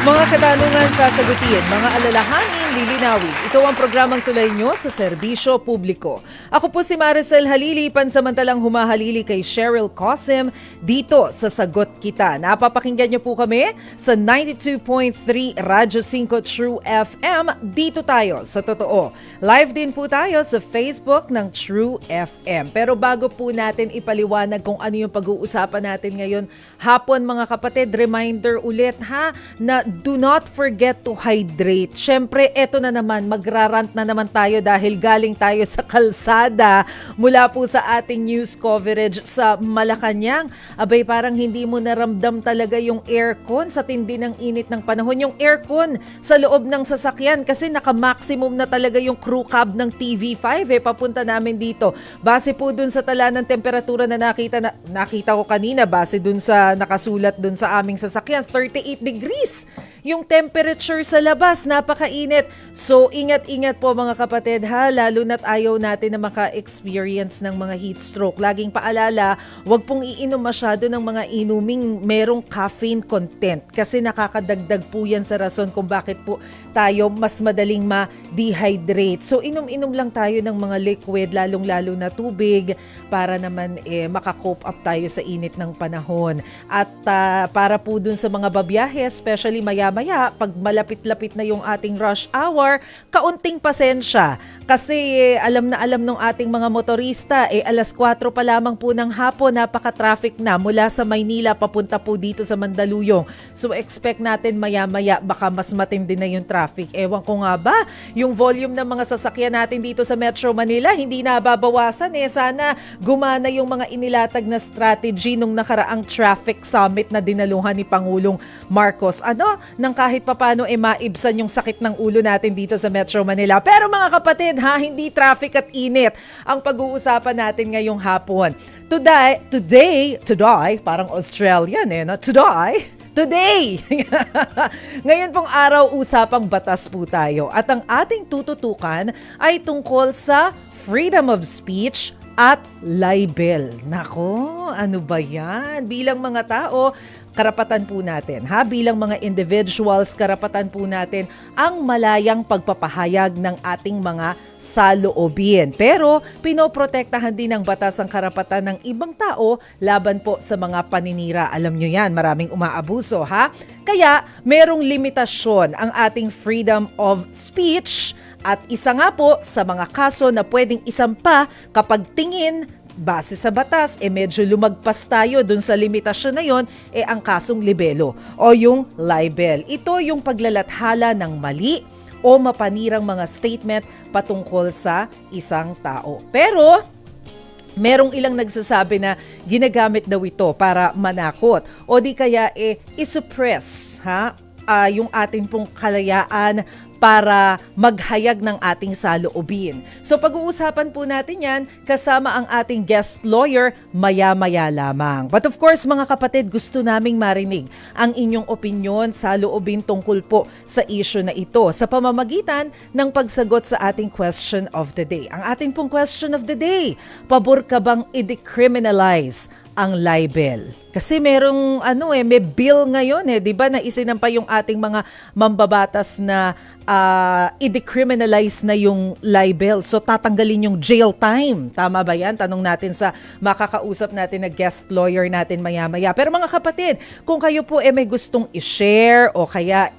Mga katanungan sasagutin, mga alalahanin lilinawin. Ito ang programang tulay nyo sa serbisyo publiko. Ako po si Maricel Halili, pansamantalang humahalili kay Cheryl Cosim dito sa Sagot Kita. Napapakinggan nyo po kami sa 92.3 Radyo 5 True FM. Dito tayo sa Totoo. Live din po tayo sa Facebook ng True FM. Pero bago po natin ipaliwanag kung ano yung pag-uusapan natin ngayon hapon mga kapatid, reminder ulit na do not forget to hydrate. Syempre, eto na naman, magrarant na naman tayo dahil galing tayo sa kalsada mula po sa ating news coverage sa Malacanang. Abay, parang hindi mo naramdam talaga yung aircon sa tindi ng init ng panahon. Yung aircon sa loob ng sasakyan kasi naka-maximum na talaga yung crew cab ng TV5 papunta namin dito. Base po dun sa tala ng temperatura na nakita ko kanina, base dun sa nakasulat dun sa aming sasakyan, 38 degrees. Yung temperature sa labas, napakainit. So, ingat-ingat po mga kapatid lalo na't ayaw natin na maka-experience ng mga heat stroke. Laging paalala, wag pong iinom masyado ng mga inuming merong caffeine content kasi nakakadagdag po yan sa rason kung bakit po tayo mas madaling ma-dehydrate. So, inom-inom lang tayo ng mga liquid, lalong-lalo na tubig para naman maka-cope up tayo sa init ng panahon. At para po dun sa mga babiyahe, especially maya-maya, pag malapit-lapit na yung ating rush hour, kaunting pasensya. Kasi alam na alam ng ating mga motorista, alas 4 pa lamang po ng hapon, napaka-traffic na mula sa Maynila papunta po dito sa Mandaluyong. So expect natin maya-maya, baka mas matindi na yung traffic. Ewan ko nga ba, yung volume ng mga sasakyan natin dito sa Metro Manila, hindi na babawasan. Sana gumana yung mga inilatag na strategy nung nakaraang traffic summit na dinaluhan ni Pangulong Marcos. Nang kahit papano maibsan yung sakit ng ulo natin dito sa Metro Manila. Pero mga kapatid, hindi traffic at init ang pag-uusapan natin ngayong hapon. Today, parang Australian no? Today! Ngayon pong araw, usapang batas po tayo. At ang ating tututukan ay tungkol sa freedom of speech at libel. Nako, ano ba yan? Bilang mga tao, karapatan po natin, bilang mga individuals, karapatan po natin ang malayang pagpapahayag ng ating mga saloobin. Pero pinoprotektahan din ng batas ang karapatan ng ibang tao laban po sa mga paninira. Alam nyo yan, maraming umaabuso, Kaya merong limitasyon ang ating freedom of speech at isa nga po sa mga kaso na pwedeng isampa kapag tingin base sa batas, medyo lumagpas tayo dun sa limitasyon na yon, ang kasong libelo o yung libel. Ito yung paglalathala ng mali o mapanirang mga statement patungkol sa isang tao. Pero merong ilang nagsasabi na ginagamit daw ito para manakot o di kaya isuppress yung ating pong kalayaan para maghayag ng ating saloobin. So pag-uusapan po natin yan kasama ang ating guest lawyer maya-maya lamang. But of course mga kapatid, gusto naming marinig ang inyong opinyon, saloobin tungkol po sa issue na ito sa pamamagitan ng pagsagot sa ating question of the day. Ang ating pong question of the day, pabor ka bang i-decriminalize ang libel? Kasi merong may bill ngayon di ba na isinampa yung ating mga mambabatas na i-decriminalize na yung libel. So tatanggalin yung jail time. Tama ba yan? Tanong natin sa makakausap natin na guest lawyer natin maya-maya. Pero mga kapatid, kung kayo po may gustong i-share o kaya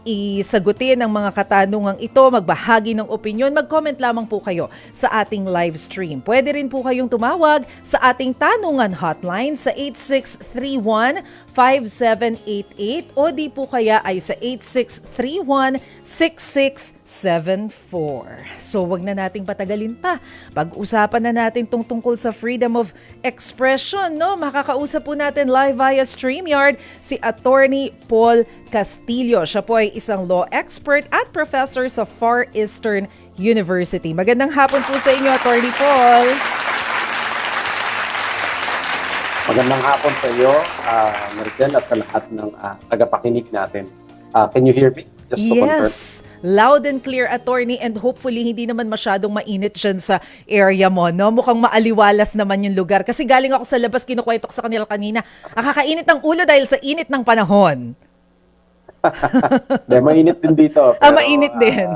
isagutin ang mga katanungang ito, magbahagi ng opinion, mag-comment lamang po kayo sa ating live stream. Pwede rin po kayong tumawag sa ating tanungan hotline sa 8631-5788 o di po kaya ay sa 8631-6674. So wag na nating patagalin pa. Pag-usapan na natin tungkol sa freedom of expression, Makakausap po natin live via StreamYard si Attorney Paul Castillo. Siya po ay isang law expert at professor sa Far Eastern University. Magandang hapon po sa inyo, Attorney Paul. Magandang hapon sa iyo, Maricel, at sa lahat ng tagapakinig natin. Can you hear me? Just to confirm. Yes, loud and clear, attorney, and hopefully hindi naman masyadong mainit dyan sa area mo, Mukhang maaliwalas naman yung lugar. Kasi galing ako sa labas, kinukwento ko sa kanila kanina, nakakainit ang ulo dahil sa init ng panahon. Mainit din dito. Pero, Mainit din.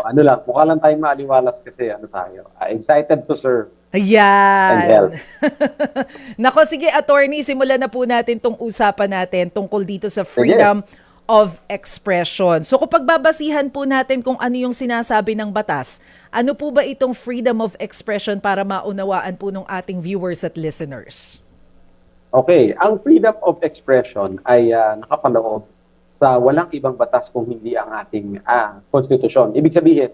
ano lang, mukha lang tayong maaliwalas kasi ano tayo. Excited to serve and help. Ayan. Nako, sige, attorney, simulan na po natin tong usapan natin tungkol dito sa Sige. freedom of expression. So kung pagbabasihan po natin kung ano yung sinasabi ng batas, ano po ba itong freedom of expression para maunawaan po ng ating viewers at listeners? Okay, ang freedom of expression ay nakapaloob sa walang ibang batas kung hindi ang ating konstitusyon. Ibig sabihin,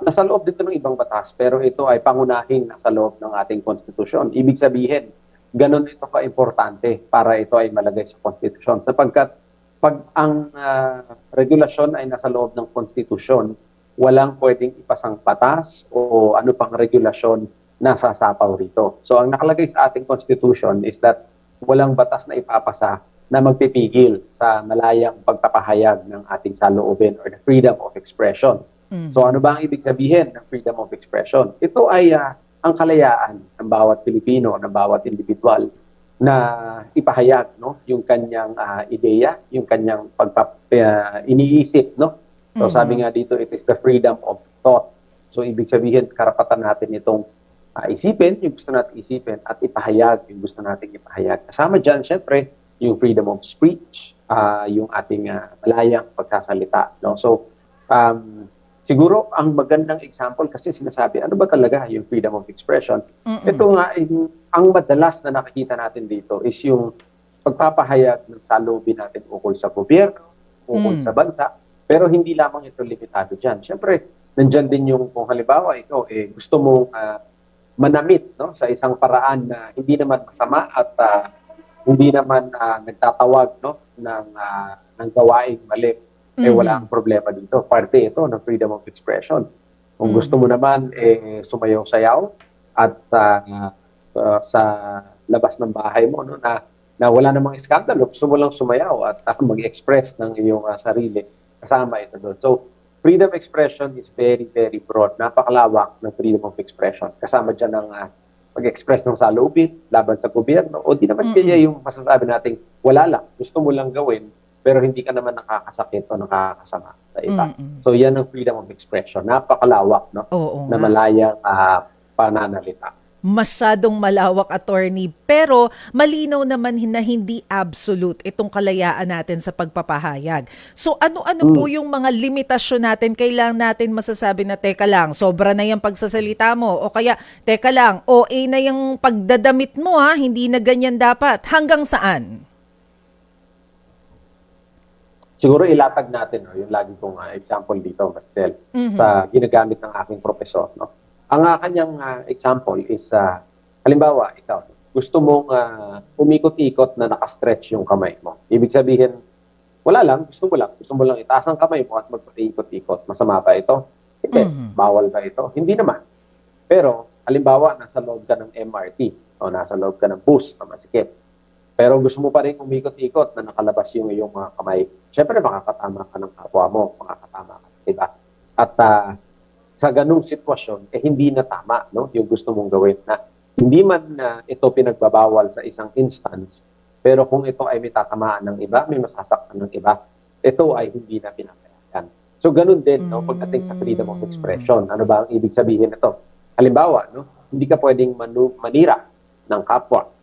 nasa loob dito ng ibang batas, pero ito ay pangunahing nasa loob ng ating konstitusyon. Ibig sabihin, ganun ito ka-importante para ito ay malagay sa konstitusyon. Sapagkat pag ang regulasyon ay nasa loob ng konstitusyon, walang pwedeng ipasang batas o ano pang regulasyon na sasapaw rito. So ang nakalagay sa ating constitution is that walang batas na ipapasa na magpipigil sa malayang pagpapahayag ng ating saloobin or the freedom of expression. So ano ba ang ibig sabihin ng freedom of expression? Ito ay ang kalayaan ng bawat Pilipino, ng bawat individual na ipahayag yung kanyang ideya, yung kanyang iniisip, no? So sabi nga dito, it is the freedom of thought. So ibig sabihin, karapatan natin itong isipin, yung gusto natin isipin, at ipahayag, yung gusto natin ipahayag. Kasama dyan, syempre, yung freedom of speech, yung ating malayang pagsasalita. No? So, siguro, ang magandang example kasi sinasabi, ano ba talaga yung freedom of expression? Ito nga, ang madalas na nakikita natin dito is yung pagpapahayag ng saloobin natin ukol sa gobyerno, ukol sa bansa, pero hindi lamang ito limitado dyan. Siyempre, nandyan din yung kung halimbawa ikaw gusto mong manamit sa isang paraan na hindi naman masama at hindi naman nagtatawag ng gawaing mali. Wala ang problema dito. Parte ito ng freedom of expression. Kung gusto mo naman sumayaw-sayaw at sa labas ng bahay mo na wala namang iskandalo, gusto mo lang sumayaw at mag-express ng iyong sarili, kasama ito doon. So, freedom of expression is very, very broad. Napakalawak ng freedom of expression. Kasama dyan ang mag-express ng saloobin laban sa gobyerno o di naman kaya yung masasabi nating wala lang, gusto mo lang gawin pero hindi ka naman nakakasakit o nakakasama sa iba. So yan ang freedom of expression. Napakalawak na malayang pananalita. Masyadong malawak, attorney, pero malinaw naman na hindi absolute itong kalayaan natin sa pagpapahayag. So ano-ano po yung mga limitasyon natin? Kailangan natin masasabi na teka lang, sobra na yung pagsasalita mo o kaya teka lang, OA na yung pagdadamit mo hindi na ganyan dapat. Hanggang saan? Siguro ilatag natin yung lagi kong example dito, Marcel, sa ginagamit ng aking profesor, no? Ang kanyang example is, halimbawa, ikaw, gusto mong umikot-ikot na nakastretch yung kamay mo. Ibig sabihin, wala lang, gusto mo lang itaas ang kamay mo at magpati-ikot-ikot. Masama ba ito? Hindi. Bawal ba ito? Hindi naman. Pero, halimbawa, nasa loob ka ng MRT o nasa loob ka ng bus na masikip. Pero gusto mo pa rin umikot-ikot na nakalabas yung iyong mga kamay. Siyempre, makakatama ka ng kapwa mo, makakatama ka ng iba. At sa ganung sitwasyon, hindi na tama yung gusto mong gawin na hindi man ito pinagbabawal sa isang instance, pero kung ito ay may tatamaan ng iba, may masasaktan ng iba, ito ay hindi na pinapayagan. So ganun din pagdating sa freedom of expression. Ano ba ang ibig sabihin nito? Halimbawa, hindi ka pwedeng manira ng kapwa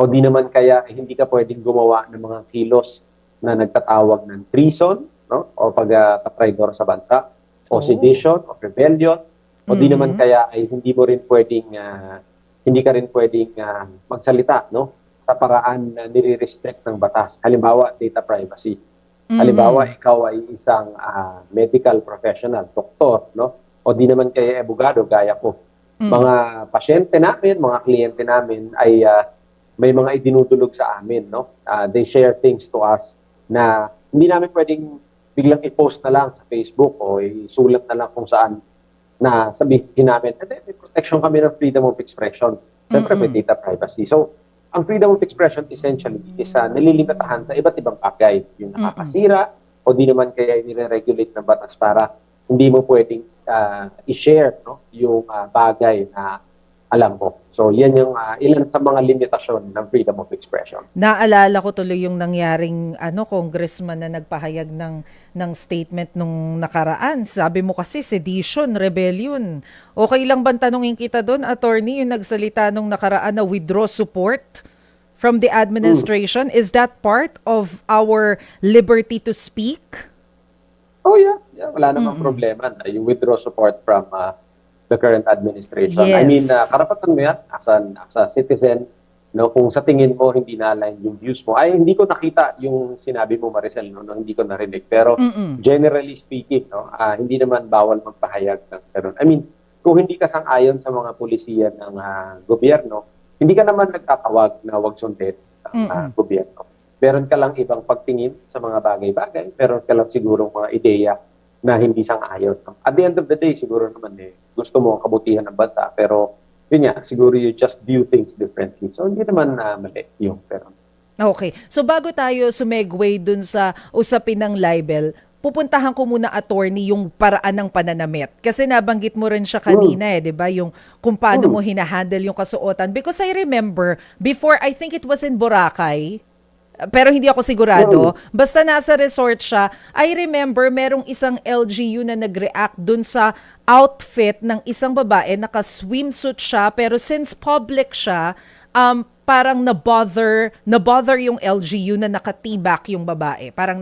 o di naman kaya hindi ka pwedeng gumawa ng mga kilos na nagtatawag ng treason o pagka-traidor sa bansa, o sedition, o rebellion, o di naman kaya ay hindi ka rin pwedeng magsalita sa paraan na nire-restrict ng batas. Halimbawa, data privacy. Halimbawa, ikaw ay isang medical professional, doktor, o di naman kaya abogado, gaya ko. Mga pasyente namin, mga kliyente namin ay may mga idinudulog sa amin. They share things to us na hindi namin pwedeng biglang i-post na lang sa Facebook o isulat na lang kung saan na sabihin namin, may protection kami ng freedom of expression. Siyempre, may data privacy. So, ang freedom of expression essentially is nililimitahan sa iba't ibang bagay. Yung nakakasira o di naman kaya nire-regulate ng batas para hindi mo pwedeng i-share yung bagay na alam mo. So yan yung ilan sa mga limitasyon ng freedom of expression. Naalala ko tuloy yung nangyaring congressman na nagpahayag ng statement nung nakaraan. Sabi mo kasi sedition, rebellion. Okay lang ba tanungin kita doon, attorney, yung nagsalita nung nakaraan na withdraw support from the administration? Is that part of our liberty to speak? Oh yeah, wala namang problema na you withdraw support from the current administration. I mean, Yes. karapatan mo yan as a citizen, no, kung sa tingin mo hindi na-align yung views mo. Ay, hindi ko nakita yung sinabi mo, Maricel, no, hindi ko narinig. Pero generally speaking, no, hindi naman bawal magpahayag ng ganun. I mean, kung hindi ka sang-ayon sa mga pulisiya ng gobyerno, hindi ka naman nagtatawag na wag sundin ang gobyerno. Meron ka lang ibang pagtingin sa mga bagay-bagay, meron ka lang siguro mga ideya na hindi sang-ayon. At the end of the day, siguro naman gusto mo ang kabutihan ng bansa, pero yun nga, siguro you just view things differently. So hindi naman mali yung pero. Okay. So bago tayo sumegway dun sa usapin ng libel, pupuntahan ko muna, attorney, yung paraan ng pananamit. Kasi nabanggit mo rin siya kanina 'di ba? Yung kung paano mo hinahandle yung kasuotan. Because I remember, before, I think it was in Boracay, pero hindi ako sigurado. Basta nasa resort siya, I remember merong isang LGU na nag-react dun sa outfit ng isang babae. Naka-swimsuit siya, pero since public siya, parang na-bother yung LGU na naka-tibak yung babae. Parang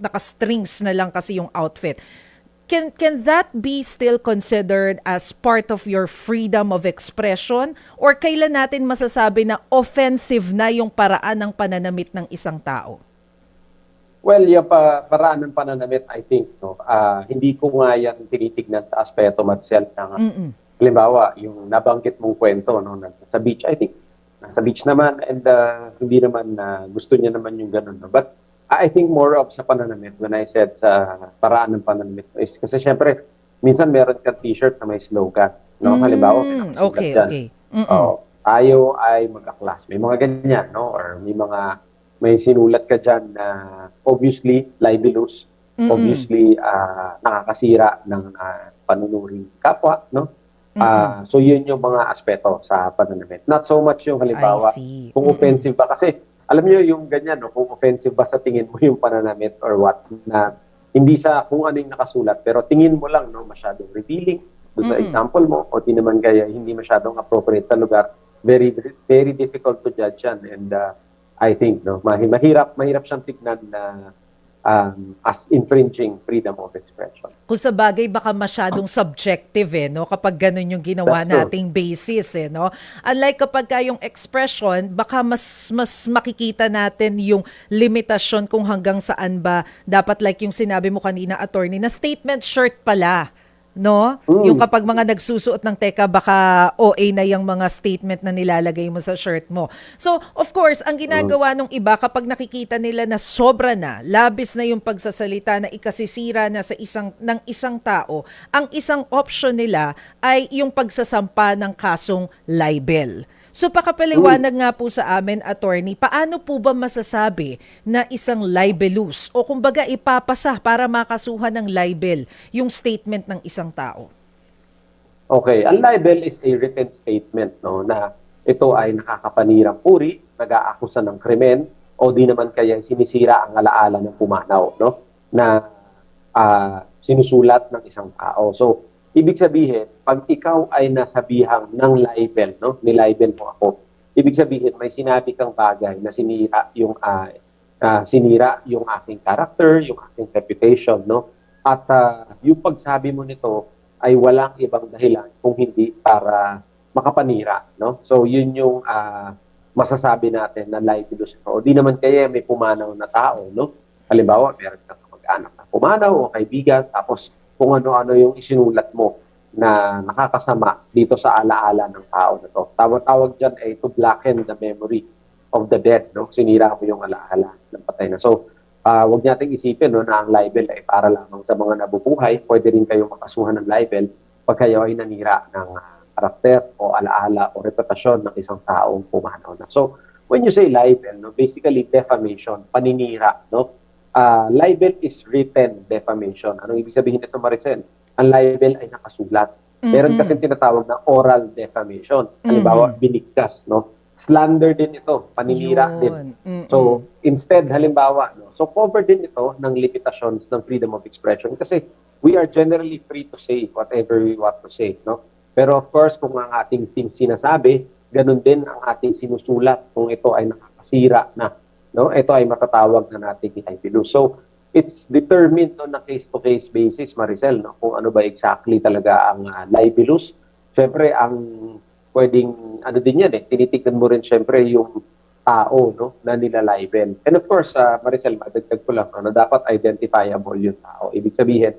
naka-strings na lang kasi yung outfit. Can that be still considered as part of your freedom of expression? Or kailan natin masasabi na offensive na yung paraan ng pananamit ng isang tao? Well, yung paraan ng pananamit, I think, no, hindi ko nga yan tinitignan sa aspeto Marcel ng halimbawa, yung nabanggit mong kwento no, sa beach. I think nasa beach naman and hindi naman gusto niya naman yung ganun. No? But I think more of sa pananamit, when I said sa paraan ng pananamit, is kasi syempre, minsan meron kang t-shirt na may slogan. No? Halimbawa, may nakasulat Okay, dyan. okay. Tayo ay magka-class. May mga ganyan, no? Or may sinulat ka dyan na obviously libelous, obviously nakakasira ng panunuring kapwa, no? So yun yung mga aspeto sa pananamit. Not so much yung halimbawa, I see. kung offensive ba. Kasi alam niyo yung ganyan, no? Kung offensive ba sa tingin mo yung pananamit or what, na hindi sa kung ano yung nakasulat, pero tingin mo lang, no, masyadong revealing doon sa example mo, o di naman kaya hindi masyadong appropriate sa lugar, very very difficult to judge yan. And I think, no, mahirap siyang tignan na as infringing freedom of expression. Kung sa bagay, baka masyadong subjective no? Kapag ganun yung ginawa That's true. nating basis no? Unlike kapag yung expression, baka mas makikita natin yung limitasyon kung hanggang saan ba dapat, like yung sinabi mo kanina, attorney, na statement shirt pala. No? Yung kapag mga nagsusuot ng teka, baka OA na yung mga statement na nilalagay mo sa shirt mo. So, of course, ang ginagawa nung iba kapag nakikita nila na sobra na, labis na yung pagsasalita na ikasisira na sa ng isang tao, ang isang option nila ay yung pagsasampa ng kasong libel. So pakapaliwanag nga po sa amin, attorney, paano po ba masasabi na isang libelous o kumbaga ipapasa para makasuhan ng libel yung statement ng isang tao? Okay, ang libel is a written statement, no, na ito ay nakakapanirang puri, nag-aakusa ng krimen, o di naman kaya sinisira ang alaala ng pumanaw, no, na sinusulat ng isang tao. So, ibig sabihin, pag ikaw ay nasabihang ng libel, no, nilibel mo ako, ibig sabihin may sinabi kang bagay na sinira yung aking character, yung aking reputation, no? At yung pagsabi mo nito ay walang ibang dahilan kung hindi para makapanira, no? So yun yung masasabi natin na libelous ito. O di naman kaya may pumanaw na tao, no? Halimbawa, meron kang kamag-anak na pumanaw o kaibigan, tapos kung ano-ano yung isinulat mo na nakakasama dito sa alaala ng tao na to. Tawag dyan ay to blacken the memory of the dead, no? Sinira mo yung alaala ng patay na. So, wag nating isipin, no, na ang libel ay para lamang sa mga nabubuhay. Pwede rin kayong makasuhan ng libel pag kayo ay nanira ng karakter o alaala o reputasyon ng isang taong pumanaw na. So, when you say libel, no, basically defamation, paninira, no? Libel is written defamation. Anong ibig sabihin nito, Maricel? Ang libel ay nakasulat. Meron kasi tinatawag na oral defamation. Halimbawa, binigkas, no? Slander din ito, paninira din. Yun. So, instead, halimbawa, no? So, cover din ito ng limitations ng freedom of expression kasi we are generally free to say whatever we want to say, no? Pero of course, kung ang ating sinasabi, ganun din ang ating sinusulat kung ito ay nakakasira na, no? Ito ay matatawag na nating libelous. So, it's determined on a case-to-case basis, Maricel, no? Kung ano ba exactly talaga ang libelous. Siyempre, ang pwedeng, ano din yan tinitignan mo rin siyempre yung tao, no, na nila-libel. And of course, Maricel, madagdag ko lang, ano, dapat identifiable yung tao. Ibig sabihin,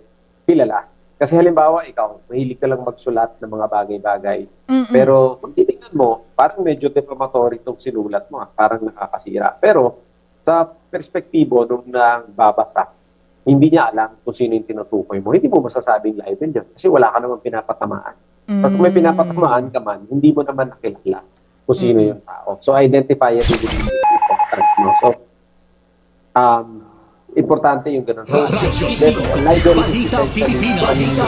kilala. Kasi halimbawa, ikaw, mahilig ka lang magsulat ng mga bagay-bagay. Pero kung titignan mo, parang medyo defamatory itong sinulat mo, parang nakakasira. Pero sa perspektibo nung nagbabasa, hindi niya alam kung sino yung tinutukoy mo. Hindi mo masasabing libel yun kasi wala ka naman pinapatamaan. Pero kung may pinapatamaan ka man, hindi mo naman nakilala kung sino yung tao. So, identifiability is important. No? So, importante yung ganun. So, libel is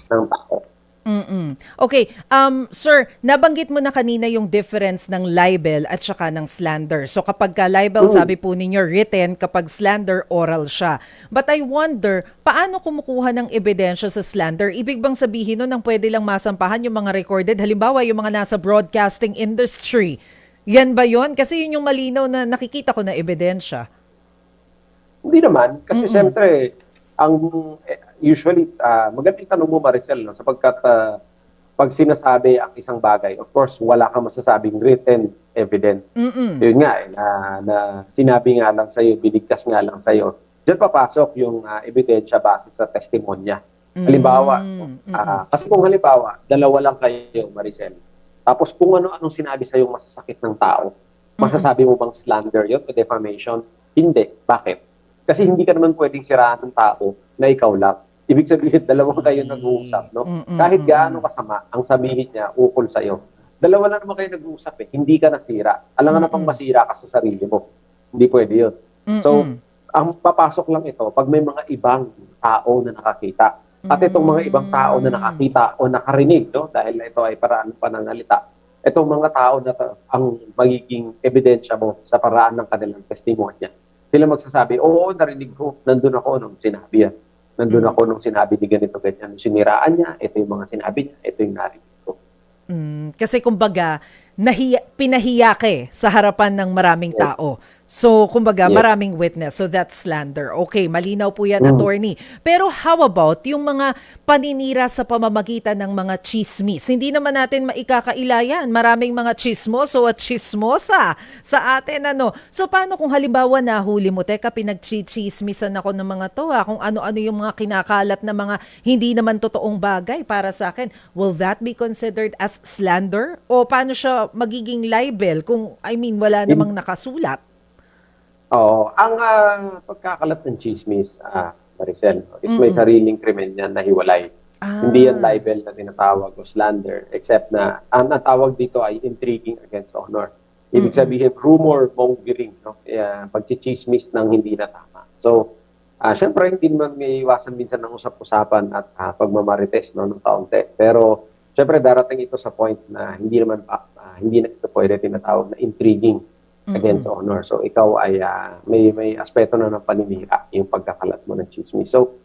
ng tao. Okay, sir, nabanggit mo na kanina yung difference ng libel at saka ng slander. So kapag ka libel, sabi po ninyo written, kapag slander, oral siya. But I wonder, paano kumukuha ng ebidensya sa slander? Ibig bang sabihin nun ang pwede lang masampahan yung mga recorded? Halimbawa, yung mga nasa broadcasting industry. Yan ba yun? Kasi yun yung malinaw na nakikita ko na ebidensya. Hindi naman, kasi siyempre, usually, magandang tanong mo, Maricel, no? Sapagkat pag sinasabi ang isang bagay, of course, wala kang masasabing written evidence. Yun nga, na sinabi nga lang sa'yo, binigkas nga lang sa'yo. Diyan papasok yung ebidensya base sa testimonya. Halimbawa, kasi kung halimbawa, dalawa lang kayo, Maricel, tapos kung ano-anong sinabi sa'yo masasakit ng tao, masasabi mo bang slander yun o defamation? Hindi. Bakit? Kasi hindi ka naman pwedeng siraan ng tao na ikaw lang. Ibig sabihin, dalawa kayo nag-uusap, no? Kahit gaano kasama, ang sabihin niya, ukol sa'yo. Dalawa lang naman kayo nag-uusap hindi ka nasira. Alam nga na pang masira ka sa sarili mo. Hindi pwede yun. So, ang papasok lang ito pag may mga ibang tao na nakakita. At itong mga ibang tao na nakakita o nakarinig, no? Dahil ito ay paraan ng pananalita. Itong mga tao na ang magiging ebidensya mo sa paraan ng kanilang testimonya. Sila magsasabi, oo, narinig ko, nandun ako nung sinabi yan. Nandun ako nung sinabi ni ganito, ganyan. Siniraan niya, ito yung mga sinabi niya, ito yung narinig ko. Kasi kumbaga, pinahiya ka sa harapan ng maraming tao. So, kumbaga, maraming witness. So, that's slander. Okay, malinaw po yan, attorney. Pero how about yung mga paninira sa pamamagitan ng mga chismis? Hindi naman natin maikakailayan. Maraming mga chismoso at chismosa sa atin. So, paano kung halimbawa nahuli mo, teka, pinagchichismisan ako ng mga to, kung ano-ano yung mga kinakalat na mga hindi naman totoong bagay para sa akin. Will that be considered as slander? O paano siya magiging libel kung, wala namang nakasulat? Oo. Ang pagkakalat ng chismis, Maricel, is may sariling krimen yan na hiwalay. Hindi yan libel na tinatawag o slander, except na ang tawag dito ay intriguing against honor. Ibig sabihin, rumor mongering, no? Pagchichismis ng hindi na tama. So, syempre, hindi naman may iwasan minsan ng usap-usapan at pagmamarites, no, ng kaunti. Pero, syempre, darating ito sa point na hindi na ito pwede tinatawag na intriguing against honor. So, ikaw ay may aspeto na ng paninira yung pagkakalat mo ng chismis. So,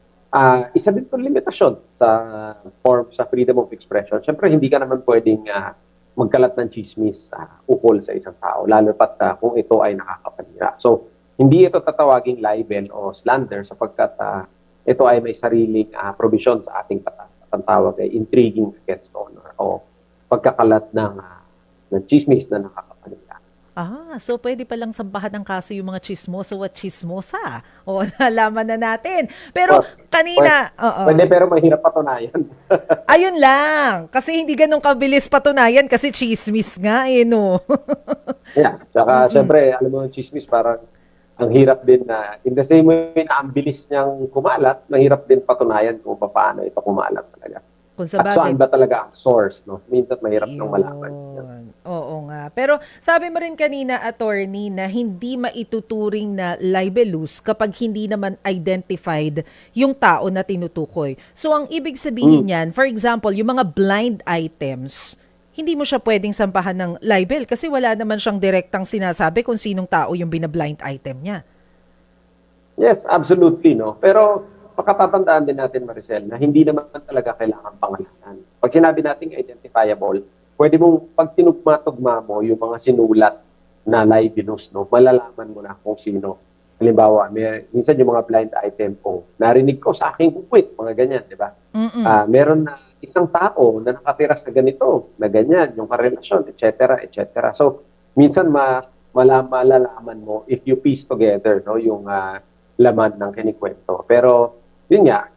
isa din itong limitasyon sa freedom of expression. Siyempre, hindi ka naman pwedeng magkalat ng chismis ukol sa isang tao, lalo pat kung ito ay nakakapanira. So, hindi ito tatawaging libel o slander sapagkat ito ay may sariling provision sa ating batas. Ang tawag ay intriguing against honor o pagkakalat ng chismis na nakakapanira. So pwede palang sampahan ng kaso yung mga chismoso at chismosa. O, nalaman na natin. Pero kanina... Pwede, pero mahirap patunayan. Ayun lang. Kasi hindi ganun kabilis patunayan kasi chismis nga no? Tsaka syempre, alam mo yung chismis parang ang hirap din na, in the same way na ang bilis niyang kumalat, mahirap din patunayan kung paano ito kumalat talaga. Kung sa At saan bagay, ba talaga ang source, no? Minsan mahirap nang malaman. yun. Oo nga. Pero sabi mo rin kanina, attorney, na hindi maituturing na libelous kapag hindi naman identified yung tao na tinutukoy. So ang ibig sabihin Mm. yan, for example, yung mga blind items, hindi mo siya pwedeng sampahan ng libel kasi wala naman siyang direktang sinasabi kung sinong tao yung binablind item niya. Yes, absolutely, no? Pero pagkatatandaan din natin, Maricel, na hindi naman talaga kailangan pangalanan. Pag sinabi nating identifiable, pwede mong pag tinugma-tugma mo yung mga sinulat na libelous, no? Malalaman mo na kung sino. Halimbawa, minsan yung mga blind item ko, narinig ko sa aking bukwit, mga ganyan, di ba? Mm-mm. Meron na isang tao na nakatira sa ganito, na ganyan, yung karelasyon, etc., etc. So, minsan malalaman mo if you piece together, no, yung laman ng kinikwento. Pero, yun nga,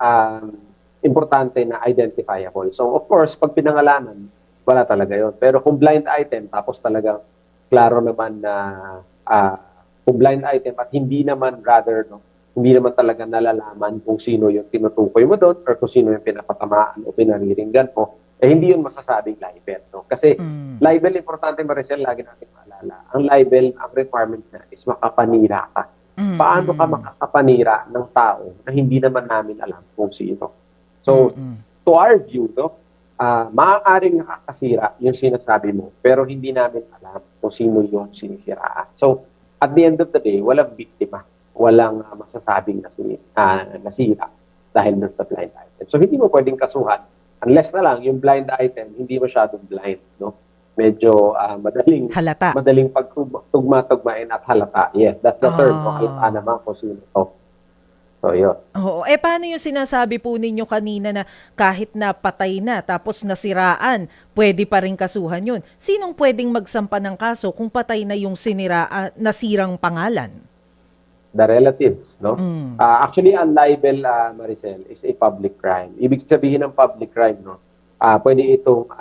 importante na identifiable. So, of course, pag pinangalanan, wala talaga yun. Pero kung blind item, tapos talagang klaro naman na kung blind item at hindi naman no, hindi naman talaga nalalaman kung sino yung tinutukoy mo doon or kung sino yung pinapatamaan o pinariringgan mo, eh hindi yun masasabing libel. No? Kasi libel, importante, Maricel, lagi natin maalala. Ang libel, ang requirement na is makapanira ka. Paano ka makakapanira ng tao na hindi naman namin alam kung sino? So, to our view, no, maaaring nakakasira yung sinasabi mo, pero hindi namin alam kung sino yung sinisiraan. So, at the end of the day, walang biktima, walang masasabing nasira dahil dun sa blind item. So, hindi mo pwedeng kasuhan unless na lang yung blind item hindi masyadong blind, no? Medyo Halata. madaling pagtugma-tugmain at halata. Yes, that's the term. No? Halata naman kung sino to. So, yun. Oo. Paano yung sinasabi po ninyo kanina na kahit na patay na tapos nasiraan, pwede pa rin kasuhan yun? Sinong pwedeng magsampa ng kaso kung patay na yung nasirang pangalan? The relatives, no? Actually, ang libel, Maricel, is a public crime. Ibig sabihin ng public crime, no? Pwede itong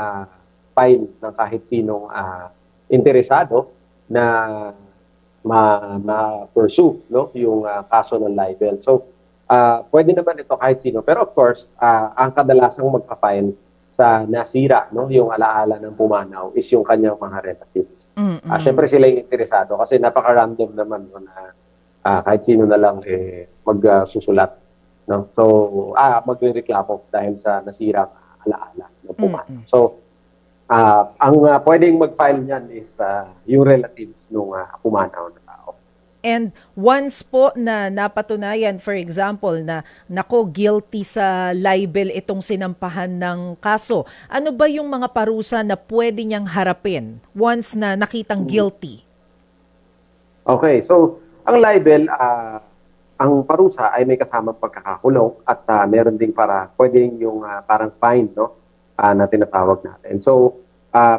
file ng kahit sinong interesado na ma-pursue, no? Yung kaso ng libel. So, pwede naman ito kahit sino. Pero of course, ang kadalasang magpa-file sa nasira, no? Yung alaala ng pumanaw is yung kanyang mga relatives. Siyempre sila yung interesado kasi napaka-random naman no, na kahit sino na lang magsusulat. No? So, magrereklamo dahil sa nasirang alaala ng pumanaw. So, ang pwedeng mag-file niyan is yung relatives ng pumanaw na tao. And once po na napatunayan, for example, na nako guilty sa libel itong sinampahan ng kaso, ano ba yung mga parusa na pwede niyang harapin once na nakitang guilty? Okay, so ang libel, ang parusa ay may kasamang pagkakakulong at meron ding pwedeng yung parang fine, no? Na tinatawag natin. So,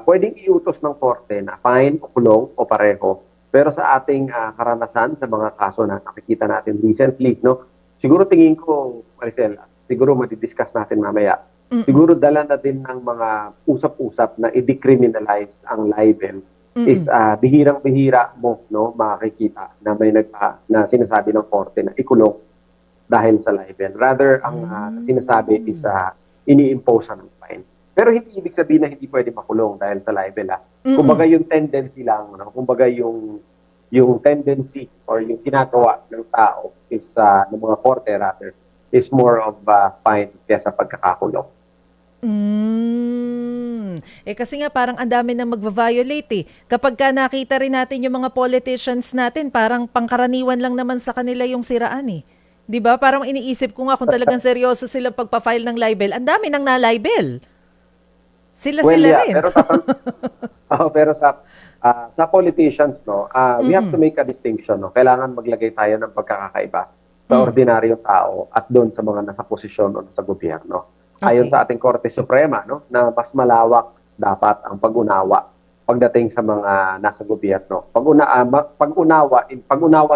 pwedeng iutos ng korte na fine o kulong o pareho. Pero sa ating karanasan sa mga kaso na nakikita natin recently, no? Siguro tingin ko, Maricel, siguro madidiscuss natin mamaya. Siguro dala na din ng mga usap-usap na i-decriminalize ang libel is bihirang-bihira mo, no, makikita na may na sinasabi ng korte na ikulong dahil sa libel. Rather, ang sinasabi is ini-impose ng fine. Pero hindi ibig sabihin na hindi pwede makulong dahil sa libel. Kumbaga yung tendency lang, no? Kumbaga yung tendency or yung ginagawa ng tao is ng mga korte rather is more of fine kaysa pagkakakulong. Kasi nga parang ang dami nang magva-violate eh. Kapag ka nakita rin natin yung mga politicians natin, parang pangkaraniwan lang naman sa kanila yung siraan eh. 'Di ba? Parang iniisip ko nga kung talagang seryoso sila pagpa-file ng libel, ang dami nang na-libel. Sila rin. Pero sa politicians, no, we have to make a distinction, no. Kailangan maglagay tayo ng pagkakaiba sa ordinaryong tao at doon sa mga nasa posisyon o nasa gobyerno. Ayon sa ating Korte Suprema, no, na mas malawak dapat ang pag-unawa pagdating sa mga nasa gobyerno. Pag-unawa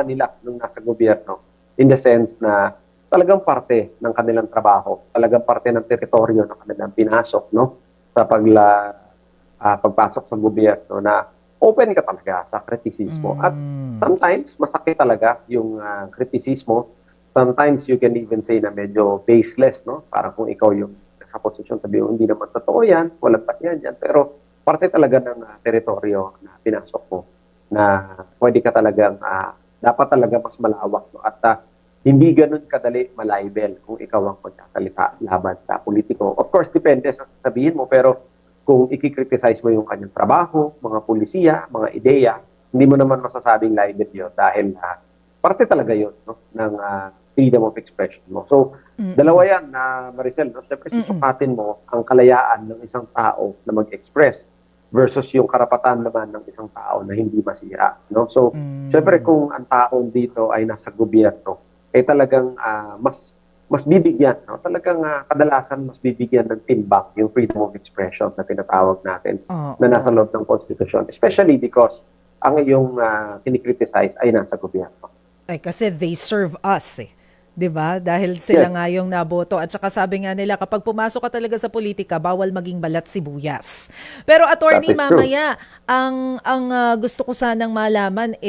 nila ng nasa gobyerno in the sense na talagang parte ng kanilang trabaho, talagang parte ng teritoryo na kanilang pinasok, no, sa pagpasok sa gobyerno na open ka talaga sa kritisismo. At sometimes, masakit talaga yung kritisismo. Sometimes, you can even say na medyo baseless, no? Parang kung ikaw yung sa posisyon, sabi mo, hindi naman totoo yan, walang pasiyan yan, pero parte talaga ng teritoryo na pinasok mo na pwede ka talagang, dapat talaga mas malawak, no? At hindi ganun kadali malibel kung ikaw ang magsasalita laban sa politiko. Of course, depende sa sabihin mo, pero kung ikikriticize mo yung kanyang trabaho, mga pulisiya, mga ideya, hindi mo naman masasabing libel yun dahil parte talaga yun, no, ng freedom of expression mo. So, dalawa yan na Maricel, no? Siyempre, susukatin mo ang kalayaan ng isang tao na mag-express versus yung karapatan naman ng isang tao na hindi masira. No? So, siyempre, kung ang tao dito ay nasa gobyerno, talagang mas bibigyan, no? Talagang kadalasan mas bibigyan ng timbang yung freedom of expression na tinatawag natin na nasa loob ng konstitusyon. Especially because ang iyong kinikriticize ay nasa gobyerno. Ay, kasi they serve us 'di ba? Dahil sila nga yung naboto. At saka sabi nga nila, kapag pumasok ka talaga sa politika, bawal maging balat sibuyas. Pero attorney, mamaya, ang gusto ko sanang malaman,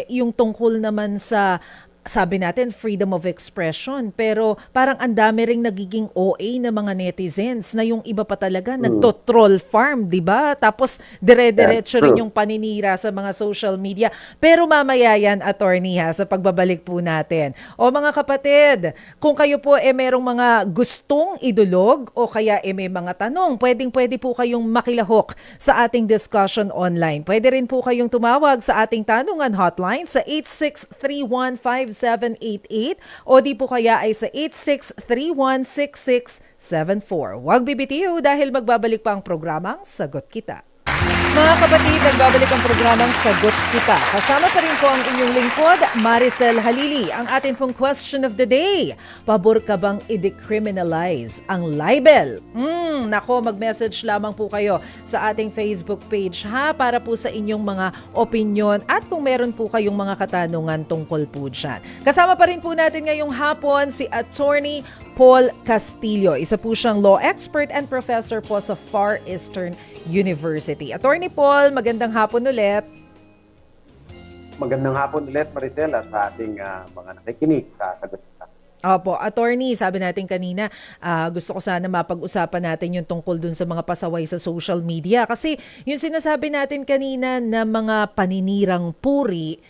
yung tungkol naman sa, sabi natin, freedom of expression. Pero parang ang dami ring nagiging OA na mga netizens na yung iba pa talaga nagto-troll farm, di ba? Tapos dire-diretso rin yung paninira sa mga social media. Pero mamaya yan, attorney, sa pagbabalik po natin. O mga kapatid, kung kayo po merong mga gustong idulog o kaya may mga tanong, pwede po kayong makilahok sa ating discussion online. Pwede rin po kayong tumawag sa ating tanungan hotline sa 86315788 o di po kaya ay sa 86316674. Huwag bibitiw dahil magbabalik pa ang programang Sagot Kita. Mga kapatid, nagbabalik ang programang Sagot Kita. Kasama pa rin po ang inyong lingkod, Maricel Halili. Ang atin pong question of the day, pabor ka bang i-decriminalize ang libel? Nako, mag-message lamang po kayo sa ating Facebook page para po sa inyong mga opinion at kung meron po kayong mga katanungan tungkol po dyan. Kasama pa rin po natin ngayong hapon si Attorney Paul Castillo. Isa po siyang law expert and professor po sa Far Eastern University. Attorney Paul, magandang hapon ulit. Magandang hapon ulit, Maricel, at sa ating mga nakikinig sa Sagot Kita. Opo, attorney, sabi natin kanina, gusto ko sana mapag-usapan natin yung tungkol dun sa mga pasaway sa social media. Kasi yung sinasabi natin kanina na mga paninirang puri,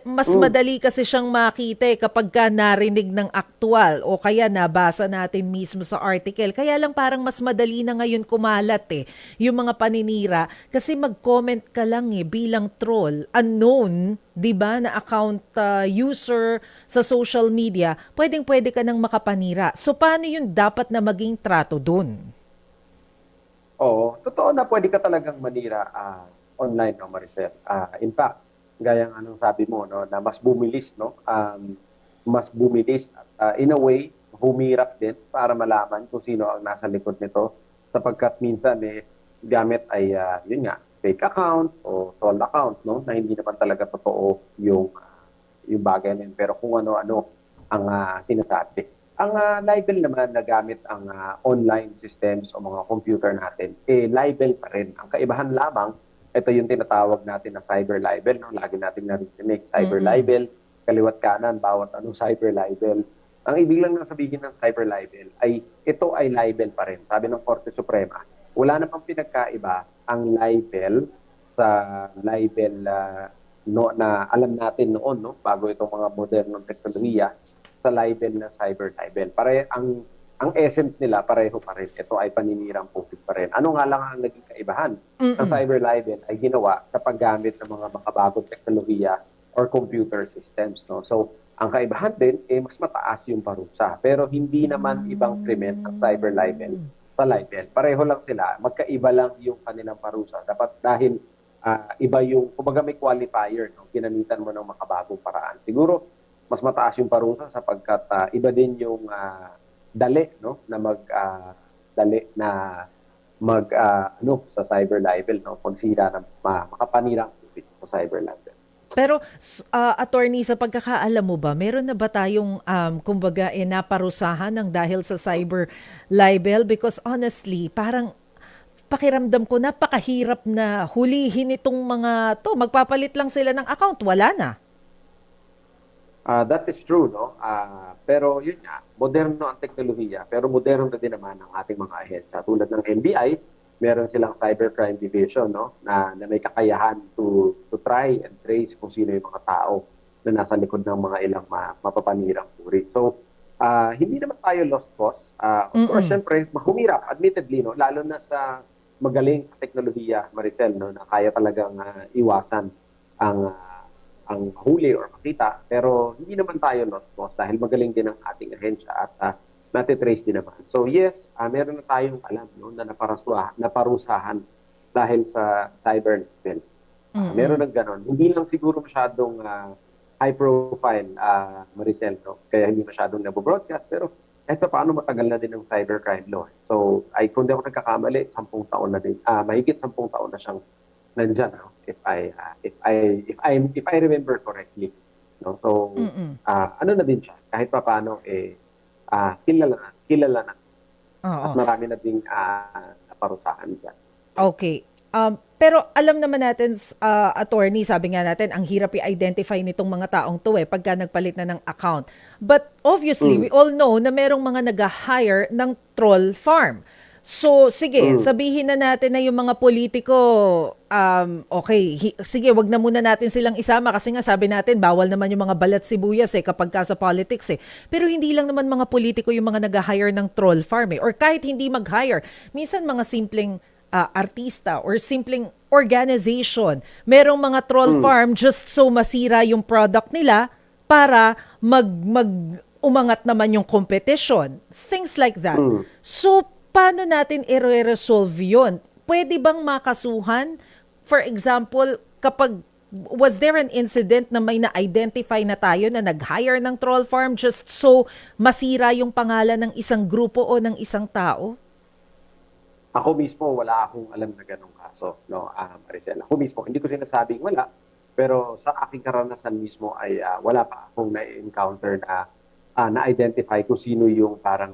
mas madali kasi siyang makita kapag ka narinig ng aktwal o kaya nabasa natin mismo sa article. Kaya lang parang mas madali na ngayon kumalat yung mga paninira kasi mag-comment ka lang bilang troll, unknown, 'di ba, na account user sa social media, pwedeng-pwede ka nang makapanira. So paano yun dapat na maging trato dun? Oo, totoo na pwede ka talagang manira online, no, Maricel. In fact, gaya ng anong sabi mo, no, na mas bumilis, no, mas bumilis at in a way humirap din para malaman kung sino ang nasa likod nito sapagkat minsan gamit ay yun nga, fake account o troll account, no, na hindi naman talaga totoo yung bagay na yun, pero kung ano-ano ang sinasabi. Ang libel naman na gamit ang online systems o mga computer natin, libel pa rin. Ang kaibahan lamang, ito yung tinatawag natin na cyber libel, no? Lagi natin narinig, cyber libel, kaliwat kanan, bawat cyber libel. Ang ibig lang sabihin ng cyber libel ay ito ay libel pa rin. Sabi ng Korte Suprema, wala namang pinagkaiba ang libel sa libel na alam natin noon, no? Bago itong mga modernong teknolohiya, sa libel na cyber libel. Ang essence nila, pareho pa rin. Ito ay paninirang public pa rin. Ano nga lang ang naging kaibahan? Ang cyber libel ay ginawa sa paggamit ng mga makabagong teknolohiya or computer systems. No? So, ang kaibahan din, mas mataas yung parusa. Pero hindi naman ibang krimen ang cyber libel sa libel. Pareho lang sila. Magkaiba lang yung kanilang parusa. Dapat dahil iba yung, kumbaga may qualifier, no? Ginamitan mo ng makabagong paraan. Siguro, mas mataas yung parusa sapagkat iba din yung dali, no, na sa cyber libel, no, pagsira ng makapanirang sa cyber libel. Pero attorney, sa pagkakaalam mo ba, meron na ba tayong kumbaga naparusahan ng dahil sa cyber libel? Because honestly, parang pakiramdam ko napakahirap na hulihin itong mga to. Magpapalit lang sila ng account, wala na. That is true, no? Pero yun nga, moderno ang teknolohiya, pero moderno na din naman ang ating mga ahensya. Tulad ng NBI, meron silang cybercrime division, no? Na may kakayahan to try and trace kung sino yung mga tao na nasa likod ng mga ilang mapapanirang puri. So, hindi naman tayo lost cause. Of course, Mm-mm. syempre, mahumira, admittedly, no? Lalo na sa magaling sa teknolohiya, Maricel, no? Na kaya talagang iwasan ang huli or makita, pero hindi naman tayo lost cause dahil magaling din ang ating ahensya at natitrace din naman. So yes, meron na tayong alam, no, na naparusahan dahil sa cyber event. Meron Mm-mm. ng ganon. Hindi lang siguro masyadong high profile, Maricel, no? Kaya hindi masyadong nabo-broadcast, pero eto paano matagal na din ng cybercrime law. So, kung di ako nagkakamali, 10 taon na din, mahigit 10 taon na siyang nandyan, no? If I remember correctly, no? So Mm-mm. ano na din siya kahit papaano kilala na at Oo. marami na ding naparusahan diyan. Okay. Pero alam naman natin, attorney, sabi nga natin, ang hirap i-identify nitong mga taong to pagka nagpalit na ng account. But obviously, we Mm, all know na merong mga nag-hire ng troll farm. So, sige, mm, sabihin na natin na yung mga politiko, okay, sige, wag na muna natin silang isama kasi nga sabi natin, bawal naman yung mga balat sibuyas kapag ka sa politics Pero hindi lang naman mga politiko yung mga nag-hire ng troll farm Or kahit hindi mag-hire, minsan mga simpleng artista or simpleng organization. Merong mga troll mm, farm just so masira yung product nila para umangat naman yung competition. Things like that. mm. So, paano natin i-resolve yun? Pwede bang makasuhan? For example, kapag was there an incident na may na-identify na tayo na nag-hire ng troll farm just so masira yung pangalan ng isang grupo o ng isang tao? Ako mismo wala akong alam na ganong kaso, no, Maricel. Ako mismo hindi ko sinasabing wala, pero sa aking karanasan mismo ay wala pa akong na-encounter na na-identify kung sino yung parang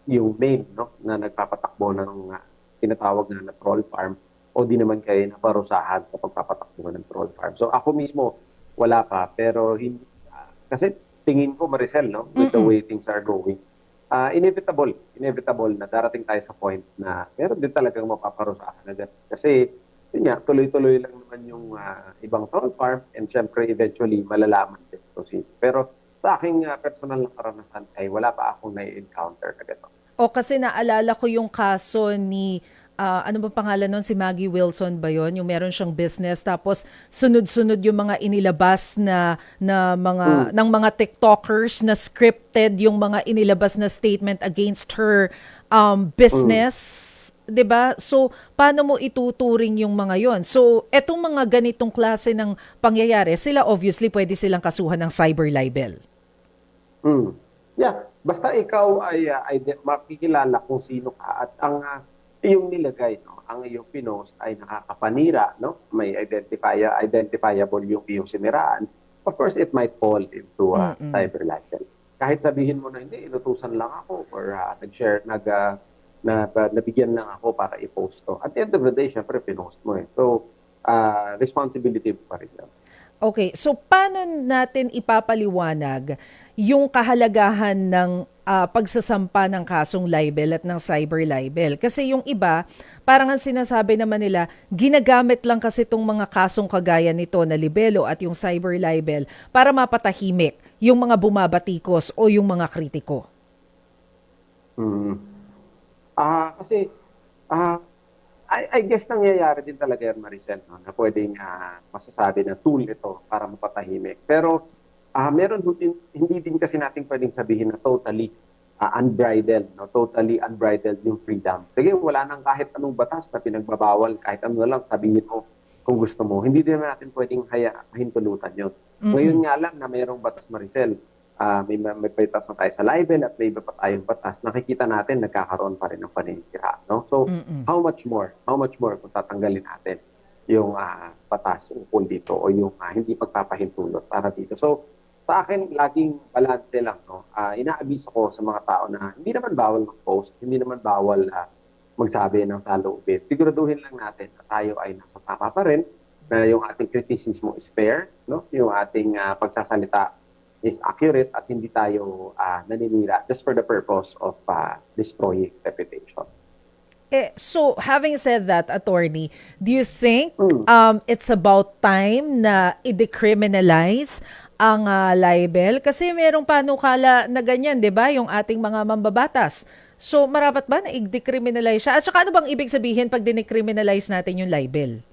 yung main, no, na nagpapatakbo ng tinatawag na troll farm o di naman kayo naparusahan sa pagpapatakbo ng troll farm. So ako mismo wala pa, pero hindi kasi tingin ko, Maricel, no, with the Mm-mm. way things are going, inevitable na darating tayo sa point na meron din talagang mapaparusahan na ganun. Kasi yun nga, tuloy-tuloy lang naman yung ibang troll farm and syempre eventually malalaman din kung sino. Pero sa aking personal na karanasan ay wala pa akong na-encounter na gano'n. O kasi naalala ko yung kaso ni, ano ba pangalan nun? Si Maggie Wilson ba yun? Yung meron siyang business tapos sunod-sunod yung mga inilabas na Mm, ng mga TikTokers na scripted yung mga inilabas na statement against her mm. business. 'Di ba? So, paano mo ituturing yung mga yon? So, etong mga ganitong klase ng pangyayari, sila obviously pwede silang kasuhan ng cyber libel. Mm. Yeah, basta ikaw ay makikilala kung sino ka at ang iyong nilagay, no, ang iyong pinost ay nakakapanira, no? May identifiable yung iyong siniraan. Of course, it might fall into Mm-mm. cyber libel. Kahit sabihin mo na hindi, inutusan lang ako or nag-share, nabigyan lang ako para i-post to. At the end of the day, syempre, pinost mo. So, responsibility mo pa rin yan. Okay, so paano natin ipapaliwanag yung kahalagahan ng pagsasampa ng kasong libel at ng cyber libel? Kasi yung iba, parang ang sinasabi naman nila, ginagamit lang kasi itong mga kasong kagaya nito na libelo at yung cyber libel para mapatahimik yung mga bumabatikos o yung mga kritiko. Mm. Kasi ah, I guess nangyayari din talaga yan, Maricel, no, na pwedeng masasabi na tool ito para mapatahimik. Pero meron din, hindi din kasi natin pwedeng sabihin na totally unbridled, no? Totally unbridled yung freedom. Sige, wala nang kahit anong batas na pinagbabawal, kahit ano na lang sabihin mo kung gusto mo. Hindi din natin pwedeng hintulutan yun. Ngayon Mm-mm. nga lang na mayroong batas, Maricel, may batas na tayo sa libel at may iba pa tayong batas, nakikita natin nagkakaroon pa rin ng paninira. No? So, Mm-mm. how much more kung tatanggalin natin yung batas ukol dito o yung hindi pagpapahintulot para dito. So, sa akin, laging balance lang. No? Inaabiso ko sa mga tao na hindi naman bawal mag-post, hindi naman bawal magsabi ng saloobin. Siguraduhin lang natin na tayo ay nasa tama pa rin, na yung ating criticism is fair, no? Yung ating pagsasalita is accurate at hindi tayo naninira just for the purpose of destroying reputation. So, having said that, attorney, do you think Mm. it's about time na i-decriminalize ang libel? Kasi merong panukala na ganyan, di ba? Yung ating mga mambabatas. So, marapat ba na i-decriminalize siya? At saka ano bang ibig sabihin pag dinicriminalize natin yung libel?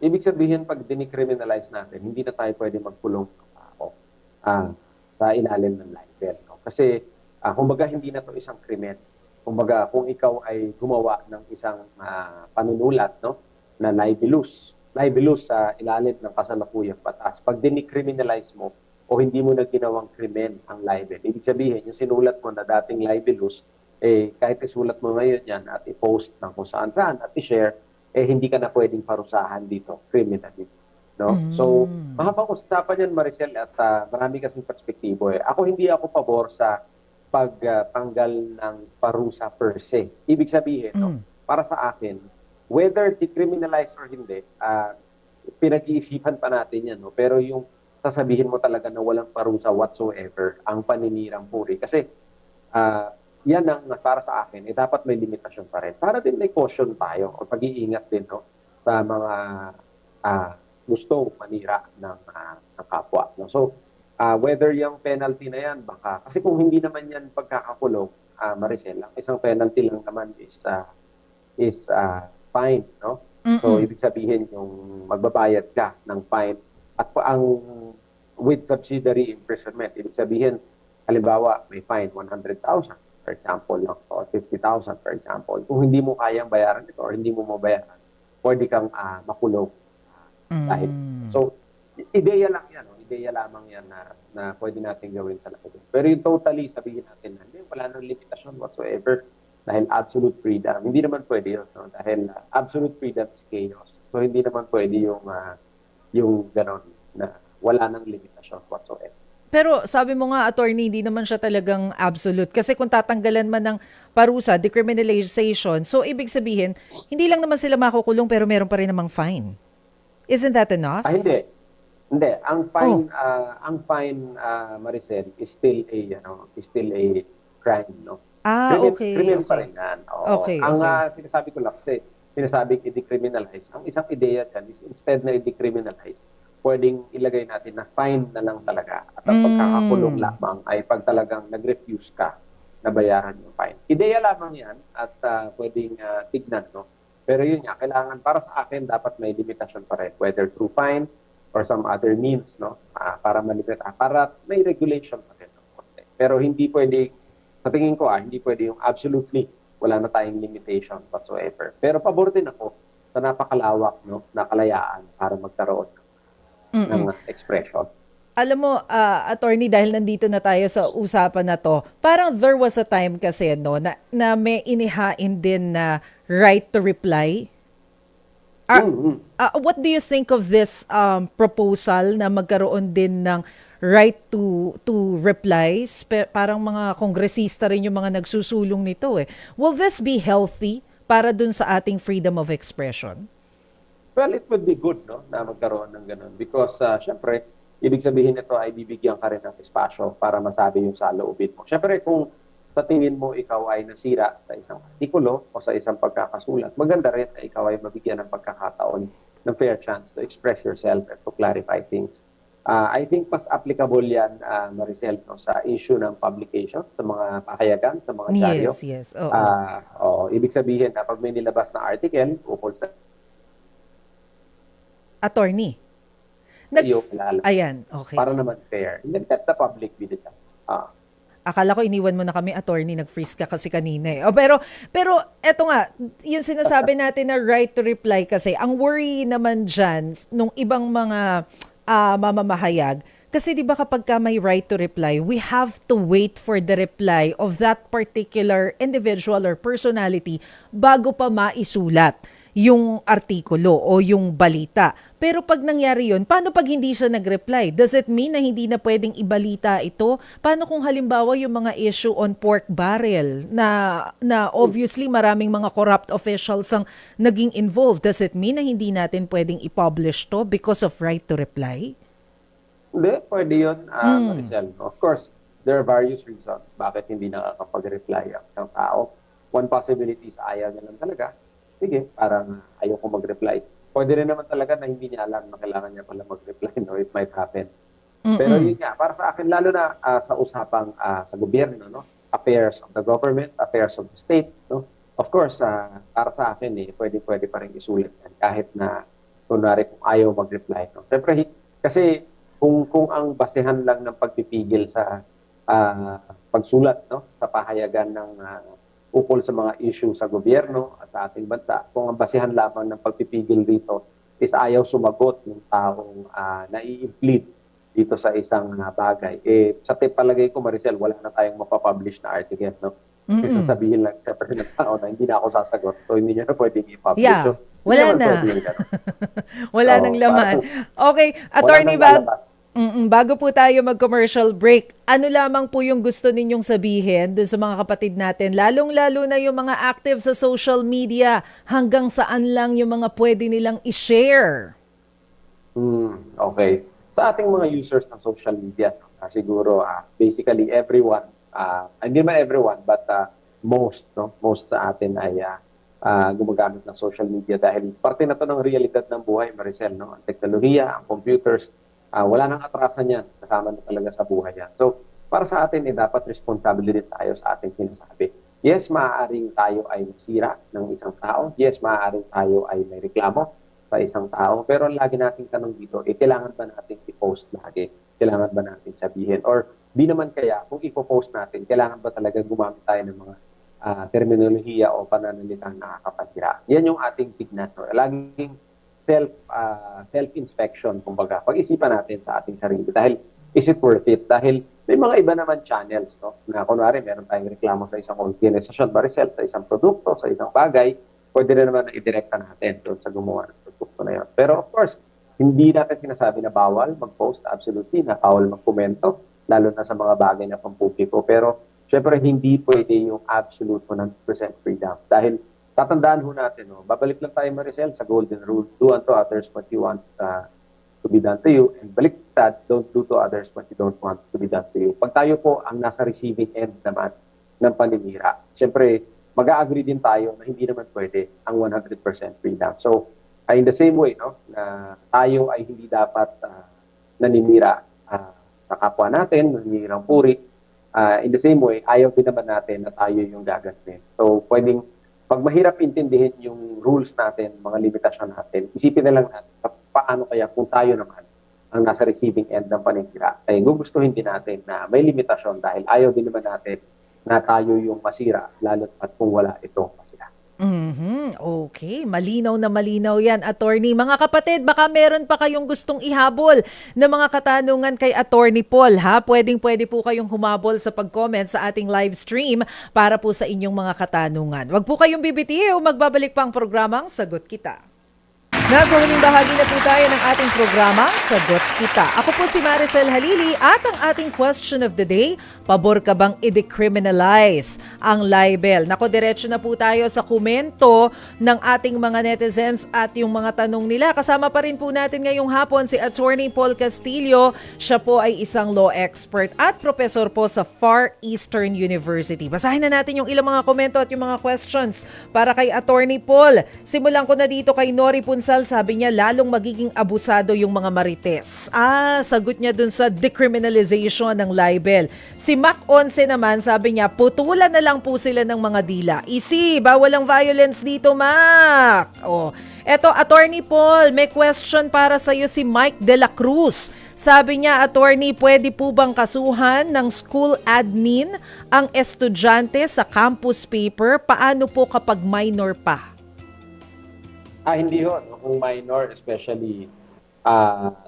Ibig sabihin, pag dinicriminalize natin, hindi na tayo pwede magkulong ng tao sa ilalim ng libel. No? Kasi, kumbaga, hindi na to isang krimen. Kumbaga, kung ikaw ay gumawa ng isang panunulat, no, na libelous sa ilalim ng kasalukuyang batas, pag dinicriminalize mo o hindi mo na ginawang krimen ang libel, ibig sabihin, yung sinulat mo na dating libelous, kahit isulat mo ngayon yan at i-post ng kung saan-saan at i-share, hindi ka na pwedeng parusahan dito criminally. No? So, mahabang usapan yan, Maricel, at marami kasing perspektibo. Ako, hindi ako pabor sa pagtanggal ng parusa per se. Ibig sabihin, no, para sa akin, whether decriminalize or hindi, pinag-iisipan pa natin yan. No? Pero yung sasabihin mo talaga na walang parusa whatsoever, ang paninirang puri. Kasi, yan ang para sa akin, dapat may limitasyon pa rin. Para din may caution tayo o pag-iingat din, no, sa mga gustong manira ng kapwa. No? So, whether yung penalty na yan, baka, kasi kung hindi naman yan pagkakakulong, Maricel, ang isang penalty lang naman is fine. No? So, ibig sabihin yung magbabayad ka ng fine at ang with subsidiary imprisonment, ibig sabihin, halimbawa, may fine 100,000. For example, no? O 50,000 for example. Kung hindi mo kayang bayaran ito or hindi mo mabayaran, pwede kang makulong. Dahil, so, ideya lang yan. No? Ideya lamang yan na pwede natin gawin sa lahat. Pero yung totally, sabihin natin, hindi, wala nang limitasyon whatsoever dahil absolute freedom. Hindi naman pwede yun. No? Dahil absolute freedom is chaos. So, hindi naman pwede yung gano'n na wala nang limitasyon whatsoever. Pero sabi mo nga, attorney, hindi naman siya talagang absolute. Kasi kung tatanggalan man ng parusa, decriminalization, so ibig sabihin, hindi lang naman sila makukulong pero meron pa rin namang fine. Isn't that enough? Hindi. Hindi. Ang fine, Maricel, is still a crime, no? Okay. Criminal pa rin yan. Oo. Okay. Sinasabi ko lang kasi, sinasabing i-decriminalize. Ang isang ideya dyan is instead na i-decriminalize, pwedeng ilagay natin na fine na lang talaga at ang pagkakakulong lamang ay pag talagang nag-refuse ka na bayaran yung fine. Ideya lamang yan at pwedeng tignan, no? Pero yun nga, kailangan para sa akin dapat may limitasyon pa rin, whether through fine or some other means, no? Para malimit, para may regulation pa rin. No? Pero hindi pwede, sa tingin ko, hindi pwede yung absolutely wala na tayong limitation whatsoever. Pero pabor din ako sa napakalawak, no, na kalayaan para magkaroon ng expression. Alam mo, attorney, dahil nandito na tayo sa usapan na to, parang there was a time kasi, no, na may inihain din na right to reply. What do you think of this proposal na magkaroon din ng right to reply? Parang mga kongresista rin yung mga nagsusulong nito eh. Will this be healthy para dun sa ating freedom of expression? Well, it would be good, no, na magkaroon ng ganun. Because, syempre, ibig sabihin nito ay bibigyan ka rin ng espasyo para masabi yung saloobin mo. Syempre, kung sa tingin mo ikaw ay nasira sa isang artikulo o sa isang pagkakasulat, maganda rin na ikaw ay mabigyan ng pagkakataon ng fair chance to express yourself and to clarify things. I think mas applicable yan, Maricel, no, sa issue ng publication, sa mga pahayagan, sa mga dyaryo. Yes. Ibig sabihin na pag may nilabas na article ukol sa attorney. Ayan, okay. Para naman fair. Let the public be the judge. Akala ko iniwan mo na kami, attorney, nag-freeze ka kasi kanina eh. Pero eto nga, yung sinasabi natin na right to reply kasi, ang worry naman dyan nung ibang mga mamamahayag, kasi di ba kapag ka may right to reply, we have to wait for the reply of that particular individual or personality bago pa maisulat yung artikulo o yung balita. Pero pag nangyari yun, paano pag hindi siya nag-reply? Does it mean na hindi na pwedeng ibalita ito? Paano kung halimbawa yung mga issue on pork barrel na obviously maraming mga corrupt officials ang naging involved? Does it mean na hindi natin pwedeng i-publish to because of right to reply? Hindi, pwede yun, Mm. Maricel. Of course, there are various reasons bakit hindi nakakapag-reply ang isang tao. One possibility is ayaw niya lang talaga. Sige, parang ayaw ko mag-reply. Pwede rin naman talaga na hindi niya alam na kailangan niya pala mag-reply, no? It might happen. Pero Mm-mm. yun nga, para sa akin, lalo na sa usapang sa gobyerno, no? Affairs of the government, affairs of the state, no? Of course, para sa akin, pwede pa rin isulat yan kahit na kunwari kung ayaw mag-reply. No? Siyempre, kasi kung ang basehan lang ng pagpipigil sa pagsulat no, sa pahayagan ng ukol sa mga issue sa gobyerno at sa ating bansa, kung ang basehan lamang ng pagpipigil dito is ayaw sumagot ng taong nai-implead dito sa isang bagay. Sa palagay ko, Maricel, wala na tayong mapapublish na article. No? Kasi Mm-mm. sasabihin lang siyempre ng tao na hindi na ako sasagot. So, hindi niya na pwedeng i-publish. Yeah, So, hindi wala naman na. pwede yung gano'n. Wala nang Oo, laman. parang Okay, wala Attorney nang Bag, lalabas. bago po tayo mag-commercial break, ano lamang po yung gusto ninyong sabihin dun sa mga kapatid natin, lalong-lalo na yung mga active sa social media, hanggang saan lang yung mga pwede nilang i-share? Okay. Sa ating mga users ng social media, siguro basically everyone, hindi man everyone, but most, no? Most sa atin ay gumagamit ng social media dahil parte na to ng realidad ng buhay, Maricel, no? Ang teknolohiya, ang computers, wala nang atrasan yan. Kasama na talaga sa buhay yan. So, para sa atin, dapat responsable din tayo sa ating sinasabi. Yes, maaaring tayo ay masira ng isang tao. Yes, maaaring tayo ay may reklamo sa isang tao. Pero ang lagi nating tanong dito, kailangan ba natin i-post lagi? Kailangan ba natin sabihin? Or di naman kaya, kung i-post natin, kailangan ba talaga gumamit tayo ng mga terminolohiya o pananalitang nakakapatira? Yan yung ating tignan. No? Laging self-inspection, kumbaga. Pag-isipan natin sa ating sarili. Dahil, is it worth it? Dahil may mga iba naman channels, no? Na kunwari, meron tayong reklamo sa isang organisasyon, Maricel, sa isang produkto, sa isang bagay, pwede rin naman na idirekta natin doon sa gumawa ng produkto na yun. Pero of course, hindi natin sinasabi na bawal mag-post, absolutely, na bawal mag-komento, lalo na sa mga bagay na pampubliko. Pero syempre, hindi pwede yung absolute 100% freedom. Dahil tatandaan ho natin, no, babalik lang tayo, Maricel, sa golden rule, do unto others what you want to be done to you, and baliktad, don't do to others what you don't want to be done to you. Pag tayo po ang nasa receiving end naman ng paninira, syempre, mag-agree din tayo na hindi naman pwede ang 100% freedom. So, in the same way, no, na tayo ay hindi dapat naninira sa kapwa natin, naninirang puri, in the same way, ayaw din naman natin na tayo yung gagantin. So, pwedeng, pag mahirap intindihin yung rules natin, mga limitasyon natin, isipin na lang natin, paano kaya kung tayo naman ang nasa receiving end ng paninira, ay gugustuhin din natin na may limitasyon dahil ayaw din naman natin na tayo yung masira, lalo at kung wala itong masira. Okay, malinaw na malinaw yan, Attorney. Mga kapatid, baka meron pa kayong gustong ihabol na mga katanungan kay Attorney Paul, ha? Pwedeng-pwede po kayong humabol sa pag-comment sa ating live stream para po sa inyong mga katanungan. Huwag po kayong bibitiw, magbabalik pa ang programang Sagot Kita. Nasa huling bahagi na po tayo ng ating programa, Sagot Kita. Ako po si Maricel Halili at ang ating question of the day, pabor ka bang i-decriminalize ang libel? Nako, diretso na po tayo sa komento ng ating mga netizens at yung mga tanong nila. Kasama pa rin po natin ngayong hapon si Attorney Paul Castillo. Siya po ay isang law expert at professor po sa Far Eastern University. Basahin na natin yung ilang mga komento at yung mga questions para kay Attorney Paul. Simulan ko na dito kay Nori Punsal. Sabi niya, lalong magiging abusado yung mga marites. Sagot niya dun sa decriminalization ng libel. Si Mac 11 naman, sabi niya, putulan na lang po sila ng mga dila. Easy, bawal ang violence dito, Mac. Eto, Attorney Paul, may question para sa'yo si Mike De La Cruz. Sabi niya, Attorney, pwede po bang kasuhan ng school admin ang estudyante sa campus paper? Paano po kapag minor pa? Hindi ho, no? Kung minor, especially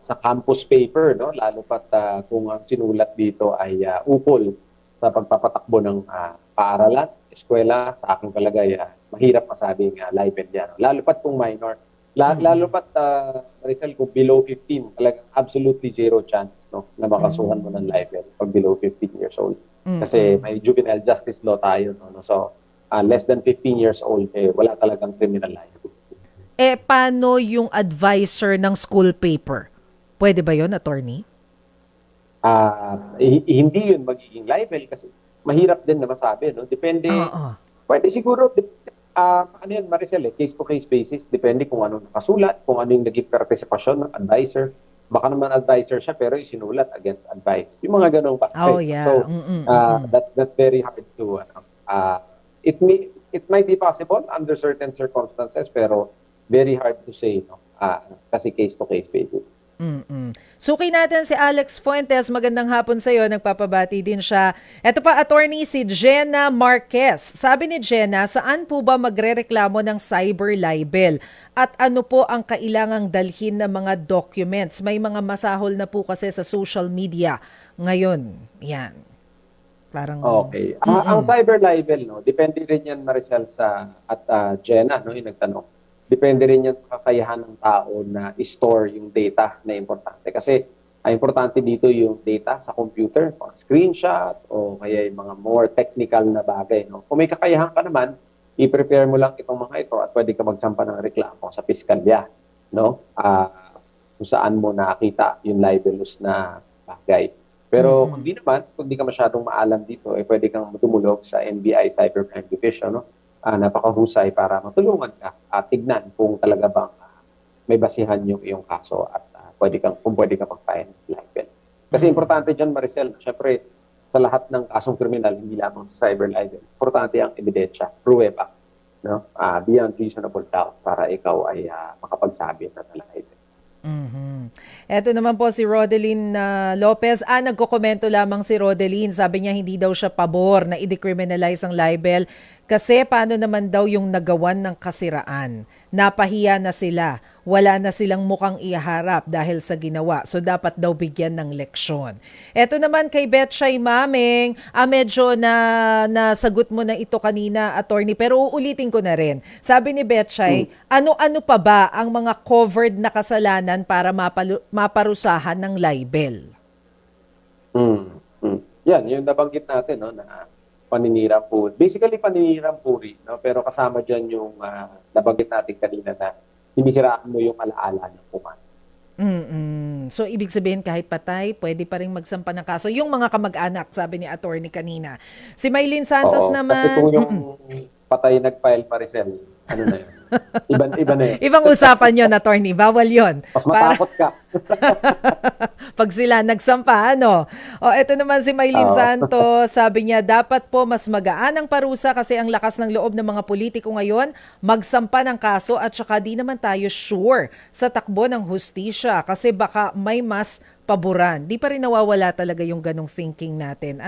sa campus paper, no? Lalo pat kung ang sinulat dito ay ukol sa pagpapatakbo ng paaralan, eskwela, sa aking palagay, mahirap masabing libel yan. Lalo pat kung minor. Lalo pat, Rizal, kung below 15, talagang absolutely zero chance, no? Na makasuhan mo ng libel pag below 15 years old. Kasi may juvenile justice law tayo, no? So, less than 15 years old, wala talagang criminal liability. Paano yung advisor ng school paper? Pwede ba yon, Attorney? hindi yun magiging libel kasi mahirap din na masabi, no? Depende, Oo. pwede siguro, ano yan, Maricel, case-to-case basis, depende kung ano nakasulat, kung ano yung naging partisipasyon ng advisor. Baka naman advisor siya pero isinulat against advice. Yung mga ganong Oh, bagay. yeah. So, that's very hard to, it might be possible under certain circumstances pero very hard to say, no? Kasi case-to-case basis. Suki natin si Alex Fuentes. Magandang hapon sa iyo. Nagpapabati din siya. Ito pa, attorney, si Jenna Marquez. Sabi ni Jenna, saan po ba magrereklamo ng cyber libel? At ano po ang kailangang dalhin ng mga documents? May mga masahol na po kasi sa social media ngayon. Yan. Parang... Okay. Ang cyber libel, no, depende rin yan, Maricel, Jenna, no, yung nagtanong. Depende rin yan sa kakayahan ng tao na i-store yung data na importante. Kasi ang importante dito yung data sa computer, pang screenshot, o kaya yung mga more technical na bagay. No? Kung may kakayahan ka naman, i-prepare mo lang itong mga ito at pwede ka magsampa ng reklamo sa piskalya. No? Kung saan mo nakita yung libelous na bagay. Pero kung di ka masyadong maalam dito, pwede kang tumulog sa NBI Cybercrime Division, no? Napakahusay para matulungan ka at tignan kung talaga bang may basihan yung iyong kaso at kung pwede ka mag-file ng libel. Kasi importante dyan, Maricel, syempre, sa lahat ng kasong kriminal, hindi lamang sa cyber libel, importante ang ebidensya, pruweba, no? Beyond reasonable doubt para ikaw ay makapagsabi na libel. Eto naman po si Rodeline Lopez. Nagkokomento lamang si Rodeline. Sabi niya hindi daw siya pabor na i-decriminalize ang libel kasi paano naman daw yung nagawan ng kasiraan. Napahiya na sila. Wala na silang mukhang iharap dahil sa ginawa. So dapat daw bigyan ng leksyon. Eto naman kay Betchay Maming. Medyo nasagot mo na ito kanina, attorney, pero uulitin ko na rin. Sabi ni Betchay, ano-ano pa ba ang mga covered na kasalanan para maparusahan ng libel? Yan, yung nabanggit natin, no, na paninirang puri. Basically, paninirang puri, no? Pero kasama dyan yung nabanggit natin kanina na sinisiraan mo yung alaala ng puman. So, ibig sabihin kahit patay, pwede pa rin magsampa ng kaso. Yung mga kamag-anak, sabi ni attorney kanina. Si Maylene Santos naman... Kasi kung yung patay nag-file, Maricel, ano na yun? Iba na yun. Ibang usapan yun, attorney. Bawal yun. Mas matakot ka. Pag sila nagsampa, ano? Ito naman si Maylene Santos. Sabi niya, dapat po mas magaan ang parusa kasi ang lakas ng loob ng mga politiko ngayon magsampa ng kaso at saka di naman tayo sure sa takbo ng hustisya kasi baka may mas paboran. Di pa rin nawawala talaga yung ganong thinking natin.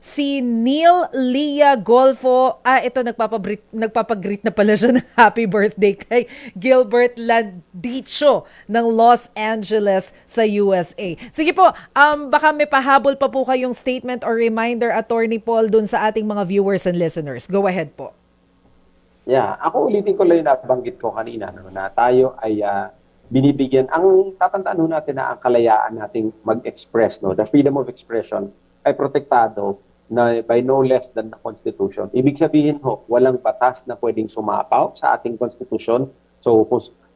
Si Neil Lia Golfo, ito nagpapagreet na pala siya ng happy birthday kay Gilbert Landicho ng Los Angeles sa USA. Sige po, baka may pahabol pa po kayong statement or reminder, Attorney Paul, dun sa ating mga viewers and listeners. Go ahead po. Yeah, ako ulitin ko lang yung nabanggit ko kanina, no, na tayo ay binibigyan, ang tatandaan natin na ang kalayaan nating mag-express, no, the freedom of expression ay protektado na by no less than the Constitution. Ibig sabihin walang batas na pwedeng sumapaw sa ating Constitution. So,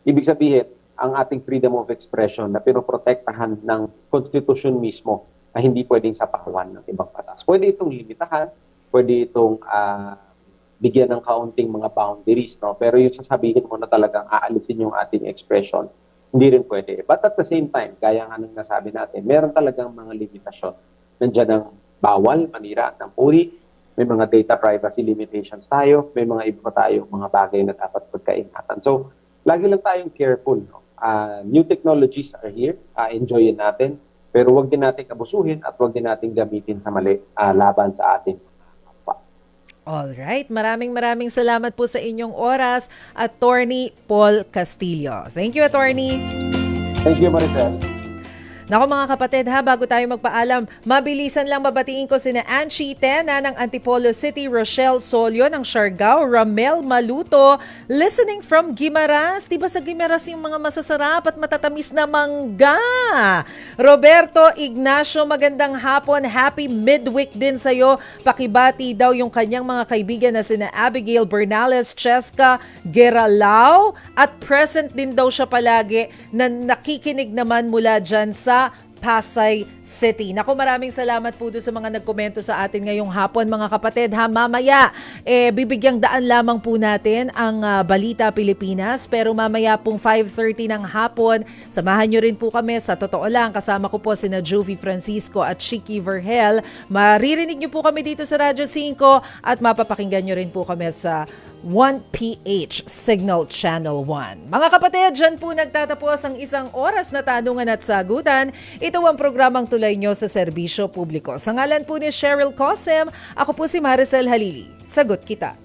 ibig sabihin, ang ating freedom of expression na pinoprotektahan ng Constitution mismo na hindi pwedeng sapawan ng ibang batas. Pwede itong limitahan, pwede itong bigyan ng kaunting mga boundaries, no? Pero yung sasabihin mo na talagang aalisin yung ating expression, hindi rin pwede. But at the same time, gaya nga nang nasabi natin, meron talagang mga limitasyon. Nandiyan ang bawal, manira ng puri, may mga data privacy limitations tayo, may mga iba tayong mga bagay na dapat pagkaingatan. So, lagi lang tayong careful. No? New technologies are here, enjoyin natin, pero wag din natin abusuhin at wag din natin gamitin sa mali laban sa ating. Alright, maraming salamat po sa inyong oras, Attorney Paul Castillo. Thank you, Attorney. Thank you, Maricel. Nako mga kapatid ha, bago tayo magpaalam, mabilisan lang babatiin ko sina Anchi Tena ng Antipolo City, Rochelle Solio ng Siargao, Ramel Maluto, listening from Guimaras. Diba sa Guimaras yung mga masasarap at matatamis na mangga? Roberto Ignacio, magandang hapon. Happy midweek din sa'yo. Pakibati daw yung kanyang mga kaibigan na sina Abigail Bernales, Cheska Geralao at present din daw siya palagi na nakikinig naman mula dyan sa Pasay City. Naku, maraming salamat po doon sa mga nagkomento sa atin ngayong hapon, mga kapatid. Mamaya, bibigyang daan lamang po natin ang Balita Pilipinas. Pero mamaya pong 5:30 ng hapon, samahan nyo rin po kami. Sa totoo lang, kasama ko po sina Jovi Francisco at Chicky Vergel. Maririnig nyo po kami dito sa Radyo 5 at mapapakinggan nyo rin po kami sa 1PH Signal Channel 1. Mga kapatid, dyan po nagtatapos ang isang oras na tanungan at sagutan. Ito ang programang tulay nyo sa serbisyo publiko. Sa ngalan po ni Cheryl Cosim, ako po si Maricel Halili. Sagot kita.